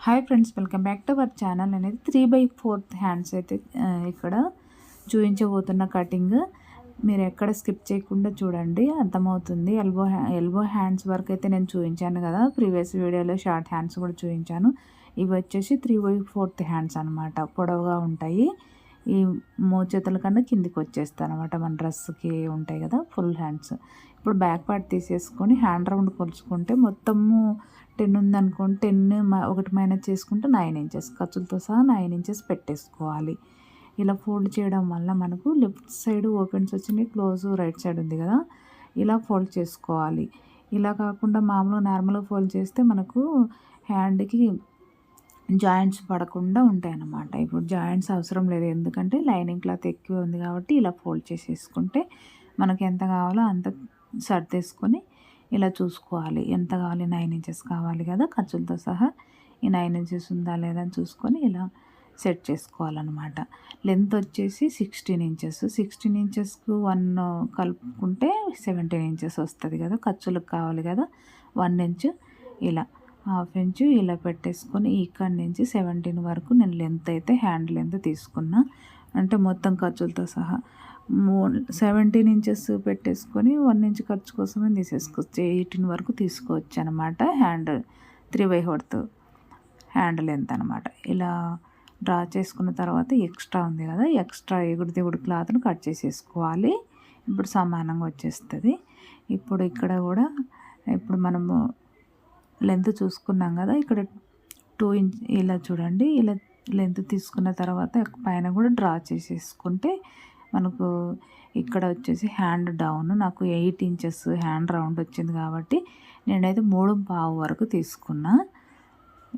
Hi friends, welcome back to our channel. అనేది 3/4 hands అయితే ఇక్కడ చూపించబోతున్న కటింగ్. మీరు ఎక్కడ స్కిప్ చేయకుండా చూడండి, అర్థమవుతుంది. ఎల్బో హ్యాండ్స్ వరకు అయితే నేను చూపించాను కదా, ప్రీవియస్ వీడియోలో షార్ట్ హ్యాండ్స్ కూడా చూపించాను. ఇవి వచ్చేసి 3/4 హ్యాండ్స్ అనమాట, పొడవుగా ఉంటాయి. ఈ మోచేతుల కన్నా కిందికి వచ్చేస్తాయి అనమాట, మన డ్రెస్కి ఉంటాయి కదా ఫుల్ హ్యాండ్స్. ఇప్పుడు బ్యాక్ పార్ట్ తీసేసుకొని హ్యాండ్ రౌండ్ కొలుచుకుంటే మొత్తము 10 ఉందనుకోండి, 10 ఒకటి మైనస్ చేసుకుంటే 9 ఇంచెస్, ఖర్చులతో సహా 9 ఇంచెస్ పెట్టేసుకోవాలి. ఇలా ఫోల్డ్ చేయడం వల్ల మనకు లెఫ్ట్ సైడ్ ఓపెన్స్ వచ్చినాయి, క్లోజ్ రైట్ సైడ్ ఉంది కదా, ఇలా ఫోల్డ్ చేసుకోవాలి. ఇలా కాకుండా మామూలుగా నార్మల్గా ఫోల్డ్ చేస్తే మనకు హ్యాండ్కి జాయింట్స్ పడకుండా ఉంటాయి అన్నమాట. ఇప్పుడు జాయింట్స్ అవసరం లేదు, ఎందుకంటే లైనింగ్ క్లాత్ ఎక్కువ ఉంది కాబట్టి ఇలా ఫోల్డ్ చేసేసుకుంటే మనకి ఎంత కావాలో అంత సర్దేసుకొని ఇలా చూసుకోవాలి. ఎంత కావాలి, 9 ఇంచెస్ కావాలి కదా, ఖర్చులతో సహా ఈ 9 ఇంచెస్ ఉందా లేదా అని చూసుకొని ఇలా సెట్ చేసుకోవాలన్నమాట. లెంత్ వచ్చేసి 16 ఇంచెస్. 16 ఇంచెస్కు 1 కలుపుకుంటే 17 ఇంచెస్ వస్తుంది కదా, ఖర్చులకు కావాలి కదా. 1 ఇంచు ఇలా, 1/2 ఇంచు ఇలా పెట్టేసుకొని ఇక్కడి నుంచి 17 వరకు నేను లెంత్ అయితే హ్యాండ్ లెంత్ తీసుకున్నా, అంటే మొత్తం ఖర్చులతో సహా 17 ఇంచెస్ పెట్టేసుకొని 1 ఇంచ్ ఖర్చు కోసమే తీసేసుకోవచ్చు. 18 వరకు తీసుకోవచ్చు అనమాట. హ్యాండ్ 3/4 హ్యాండ్ లెంత్ అనమాట. ఇలా డ్రా చేసుకున్న తర్వాత ఎక్స్ట్రా ఉంది కదా, ఎక్స్ట్రా ఎగుడు దిగుడు క్లాత్ను కట్ చేసేసుకోవాలి. ఇప్పుడు సమానంగా వచ్చేస్తుంది. ఇప్పుడు ఇక్కడ కూడా ఇప్పుడు మనము లెంత్ చూసుకున్నాం కదా, ఇక్కడ 2 ఇంచ్ ఇలా చూడండి, ఇలా లెంత్ తీసుకున్న తర్వాత పైన కూడా డ్రా చేసేసుకుంటే మనకు ఇక్కడ వచ్చేసి హ్యాండ్ డౌన్ నాకు 8 ఇంచెస్ హ్యాండ్ రౌండ్ వచ్చింది కాబట్టి నేనైతే 3.5 వరకు తీసుకున్నా.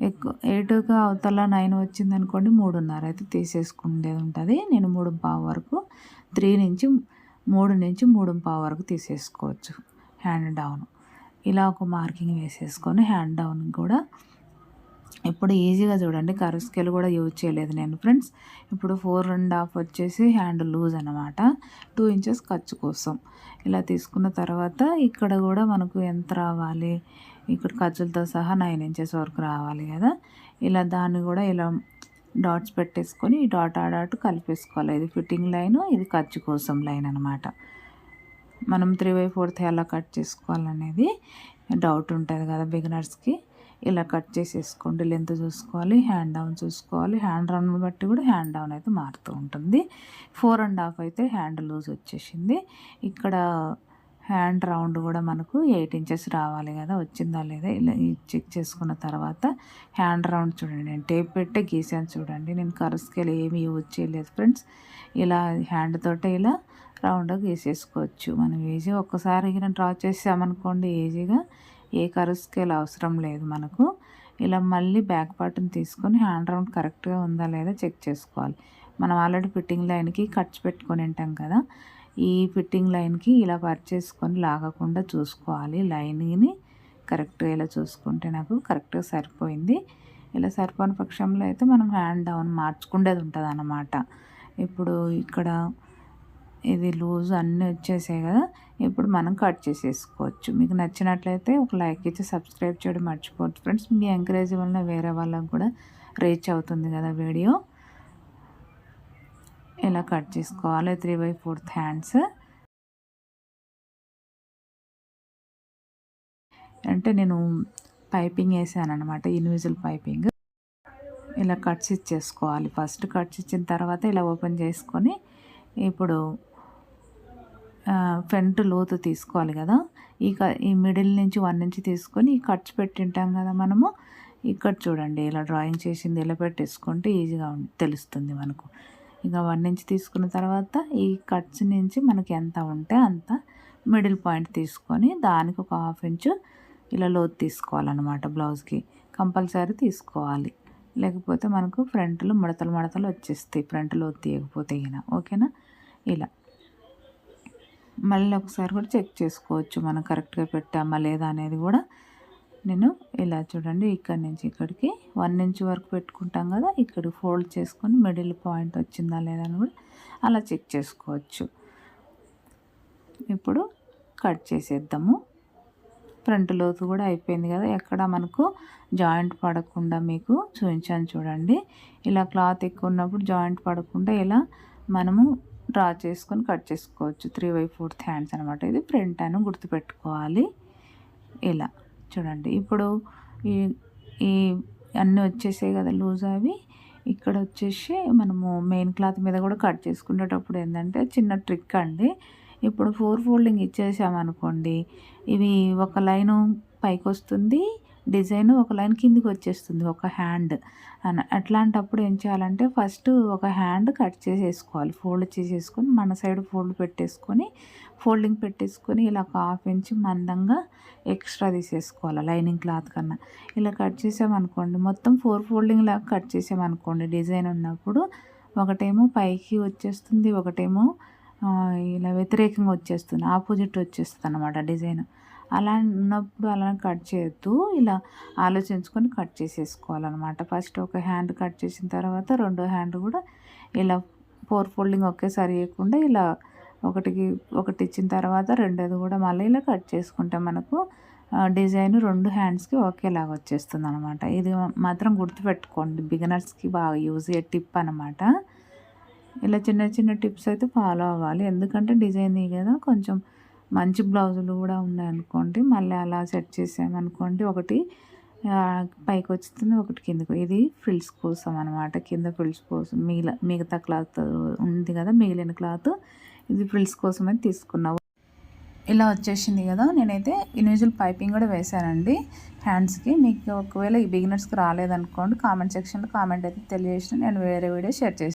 ఎక్కువ 8గా అవతల 9 వచ్చింది అనుకోండి, 3.5 అయితే తీసేసుకునేది ఉంటుంది. నేను 3.5 వరకు 3 నుంచి 3.5 వరకు తీసేసుకోవచ్చు హ్యాండ్ డౌన్. ఇలా ఒక మార్కింగ్ వేసేసుకొని హ్యాండ్ డౌన్ కూడా ఇప్పుడు ఈజీగా చూడండి, కర్వ్ స్కేల్ కూడా యూజ్ చేయలేదు నేను ఫ్రెండ్స్. ఇప్పుడు 4.5 వచ్చేసి హ్యాండ్ లూజ్ అనమాట, 2 ఇంచెస్ ఖర్చు కోసం. ఇలా తీసుకున్న తర్వాత ఇక్కడ కూడా మనకు ఎంత రావాలి, ఇక్కడ ఖర్చులతో సహా 9 ఇంచెస్ వరకు రావాలి కదా. ఇలా దాన్ని కూడా ఇలా డాట్స్ పెట్టేసుకొని ఈ డాట్ ఆ డాట్ కలిపేసుకోవాలి. ఇది ఫిట్టింగ్ లైన్, ఇది ఖర్చు కోసం లైన్ అనమాట. మనం 3/4 ఎలా కట్ చేసుకోవాలనేది డౌట్ ఉంటుంది కదా బిగినర్స్కి. ఇలా కట్ చేసేసుకోండి. లెంత్ చూసుకోవాలి, హ్యాండ్ డౌన్ చూసుకోవాలి. హ్యాండ్ రౌండ్ బట్టి కూడా హ్యాండ్ డౌన్ అయితే మారుతూ ఉంటుంది. 4.5 అయితే హ్యాండ్ లూజ్ వచ్చేసింది. ఇక్కడ హ్యాండ్ రౌండ్ కూడా మనకు 8 ఇంచెస్ రావాలి కదా, వచ్చిందా లేదా ఇలా చెక్ చేసుకున్న తర్వాత హ్యాండ్ రౌండ్ చూడండి, నేను టేప్ పెట్టే గీసాను చూడండి, నేను కర్వ్ స్కేల్ ఏమీ యూజ్ చేయలేదు ఫ్రెండ్స్. ఇలా హ్యాండ్ తోటే ఇలా రౌండ్గా గీసేసుకోవచ్చు. మనం ఈజీగా ఒక్కసారి డ్రా చేసామనుకోండి, ఈజీగా ఏ కర్వ్ స్కేల్ అవసరం లేదు మనకు. ఇలా మళ్ళీ బ్యాక్ పార్ట్ని తీసుకొని హ్యాండ్ రౌండ్ కరెక్ట్గా ఉందా లేదా చెక్ చేసుకోవాలి. మనం ఆల్రెడీ ఫిట్టింగ్ లైన్కి ఖర్చు పెట్టుకొని ఉంటాం కదా, ఈ ఫిట్టింగ్ లైన్కి ఇలా పర్చ్ చేసుకొని లాగకుండా చూసుకోవాలి. లైన్ని కరెక్ట్గా ఇలా చూసుకుంటే నాకు కరెక్ట్గా సరిపోయింది. ఇలా సరిపోని పక్షంలో అయితే మనం హ్యాండ్ డౌన్ మార్చుకునేది ఉంటుంది అన్నమాట. ఇప్పుడు ఇక్కడ ఇది లూజ్ అన్నీ వచ్చేసాయి కదా, ఇప్పుడు మనం కట్ చేసేసుకోవచ్చు. మీకు నచ్చినట్లయితే ఒక లైక్ ఇచ్చి సబ్స్క్రైబ్ చేయడం మర్చిపోవద్దు ఫ్రెండ్స్. మీ ఎంకరేజ్ వల్ల వేరే వాళ్ళకు కూడా రీచ్ అవుతుంది కదా వీడియో. ఇలా కట్ చేసుకోవాలి 3/4 హ్యాండ్స్. అంటే నేను పైపింగ్ వేసాను అనమాట, ఇన్విజిబుల్ పైపింగ్. ఇలా కట్స్ ఇచ్చేసుకోవాలి. ఫస్ట్ కట్స్ ఇచ్చిన తర్వాత ఇలా ఓపెన్ చేసుకొని ఇప్పుడు ఫ్రంట్ లోతు తీసుకోవాలి కదా, ఈ మిడిల్ నుంచి 1 ఇంచ్ తీసుకొని ఈ కట్స్ పెట్టింటాం కదా మనము. ఇక్కడ చూడండి, ఇలా డ్రాయింగ్ చేసింది ఇలా పెట్టేసుకుంటే ఈజీగా తెలుస్తుంది మనకు. ఇక 1 ఇంచ్ తీసుకున్న తర్వాత ఈ కట్స్ నుంచి మనకి ఎంత ఉంటే అంత మిడిల్ పాయింట్ తీసుకొని దానికి ఒక 1/2 ఇంచు ఇలా లోతు తీసుకోవాలన్నమాట. బ్లౌజ్కి కంపల్సరీ తీసుకోవాలి, లేకపోతే మనకు ఫ్రంట్లో ముడతలు వచ్చేస్తాయి, ఫ్రంట్ లోతు తీయకపోతే ఓకేనా. ఇలా మళ్ళీ ఒకసారి కూడా చెక్ చేసుకోవచ్చు మనం కరెక్ట్గా పెట్టామా లేదా అనేది కూడా. నేను ఇలా చూడండి, ఇక్కడి నుంచి ఇక్కడికి 1 ఇంచ్ వరకు పెట్టుకుంటాం కదా, ఇక్కడ ఫోల్డ్ చేసుకొని మిడిల్ పాయింట్ వచ్చిందా లేదా అని కూడా అలా చెక్ చేసుకోవచ్చు. ఇప్పుడు కట్ చేసేద్దాము. ఫ్రంట్ లోతు కూడా అయిపోయింది కదా. ఎక్కడ మనకు జాయింట్ పడకుండా మీకు చూపించాను చూడండి. ఇలా క్లాత్ ఎక్కువ ఉన్నప్పుడు జాయింట్ పడకుండా ఇలా మనము డ్రా చేసుకొని కట్ చేసుకోవచ్చు. 3/4 హ్యాండ్స్ అనమాట. ఇది ఫ్రంట్ అని గుర్తుపెట్టుకోవాలి. ఇలా చూడండి. ఇప్పుడు ఈ ఈ అన్నీ వచ్చేసాయి కదా లూజ్ అవి. ఇక్కడ వచ్చేసి మనము మెయిన్ క్లాత్ మీద కూడా కట్ చేసుకునేటప్పుడు ఏంటంటే చిన్న ట్రిక్ అండి. ఇప్పుడు 4 ఫోల్డింగ్ ఇచ్చేసామనుకోండి, ఇవి ఒక లైను పైకి వస్తుంది, డిజైన్ ఒక లైన్ కిందికి వచ్చేస్తుంది ఒక హ్యాండ్ అట్లాంటప్పుడు ఏం చేయాలంటే ఫస్ట్ ఒక హ్యాండ్ కట్ చేసేసుకోవాలి. ఫోల్డ్ చేసేసుకొని మన సైడ్ ఫోల్డింగ్ పెట్టేసుకొని ఇలా ఒక 1/2 ఇంచ్ మందంగా ఎక్స్ట్రా తీసేసుకోవాలి లైనింగ్ క్లాత్ కన్నా. ఇలా కట్ చేసామనుకోండి, మొత్తం 4 ఫోల్డింగ్ లాగా కట్ చేసామనుకోండి, డిజైన్ ఉన్నప్పుడు ఒకటేమో పైకి వచ్చేస్తుంది, ఒకటేమో ఇలా వ్యతిరేకంగా వచ్చేస్తుంది, ఆపోజిట్ వచ్చేస్తుంది అన్నమాట డిజైన్. అలా ఉన్నప్పుడు అలా కట్ చేయొద్దు. ఇలా ఆలోచించుకొని కట్ చేసేసుకోవాలన్నమాట. ఫస్ట్ ఒక హ్యాండ్ కట్ చేసిన తర్వాత రెండో హ్యాండ్ కూడా ఇలా 4 ఫోల్డింగ్ ఒకేసారి వేయకుండా ఇలా ఒకటి ఇచ్చిన తర్వాత రెండోది కూడా మళ్ళీ ఇలా కట్ చేసుకుంటే మనకు డిజైన్ 2 హ్యాండ్స్కి ఒకేలాగా వచ్చేస్తుంది అనమాట. ఇది మాత్రం గుర్తుపెట్టుకోండి, బిగినర్స్కి బాగా యూజ్ అయ్యే టిప్ అనమాట. ఇలా చిన్న చిన్న టిప్స్ అయితే ఫాలో అవ్వాలి. ఎందుకంటే డిజైన్ కదా, కొంచెం మంచి బ్లౌజులు కూడా ఉన్నాయనుకోండి, మళ్ళీ అలా సెట్ చేసామనుకోండి, ఒకటి పైకి వస్తుంది, ఒకటి కిందకు. ఇది ఫ్రిల్స్ కోసం అనమాట. కింద ఫ్రిల్స్ కోసం మిగతా క్లాత్ ఉంది కదా, మిగిలిన క్లాత్ ఇది ఫ్రిల్స్ కోసం అయితే తీసుకున్నావు. ఇలా వచ్చేసింది కదా. నేనైతే ఇండివిజువల్ పైపింగ్ కూడా వేసానండి హ్యాండ్స్కి. మీకు ఒకవేళ ఈ బిగినర్స్కి రాలేదనుకోండి, కామెంట్ సెక్షన్లో కామెంట్ అయితే తెలియజేసిన నేను వేరే వీడియో షేర్ చేస్తాను.